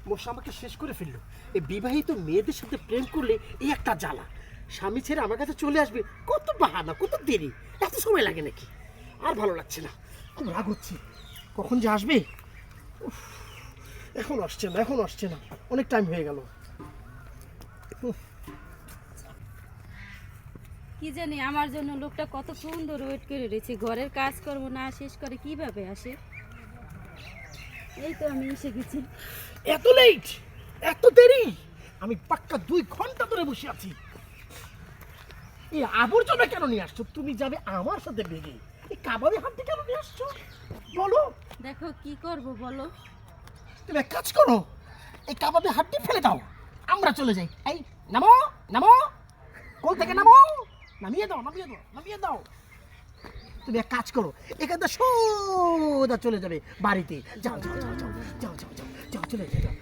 মশা আমাকে শেষ করে ফেললো। এই বিবাহিত মেয়েদের সাথে প্রেম করলে এই একটা জ্বালা, স্বামী ছেড়ে আমার কাছে চলে আসবে, কত বাহানা, কত দেরি, এত সময় লাগে নাকি? আর ভালো লাগছে না, খুব রাগ হচ্ছে। কখন যে আসবে? উফ, এখন আসছে না, এখন আসছে না, অনেক টাইম হয়ে গেল। কি জানি আমার জন্য লোকটা কতক্ষণ ধরে ওয়েট করে রয়েছে, ঘরের কাজ করবো না শেষ করে কিভাবে আসে। এই তো আমি এসে গেছি। এত লেট, এত দেরি? আমি পাক্কা 2 ঘন্টা ধরে বসে আছি। এই আবর্জনা কেন নিয়ে আসছো? তুমি যাবে আমার সাথে বেগে, এই কাবাবে হাঁটতে কেন নিয়ে আসছো বলো? দেখো কি করব বলো। তুমি এক কাজ করো, এই কাবাবে হাঁটতে ফেলে দাও, আমরা চলে যাই। এই নামো, নামো, কোল থেকে নামো, নামিয়ে দাও, নামিয়ে দাও, নামিয়ে দাও। তুমি এক কাজ করো, এখান থেকে সোজা চলে যাবে বাড়িতে। যাও যাও যাও যাও যাও যাও যাও যাও, চলে যাও, যাও।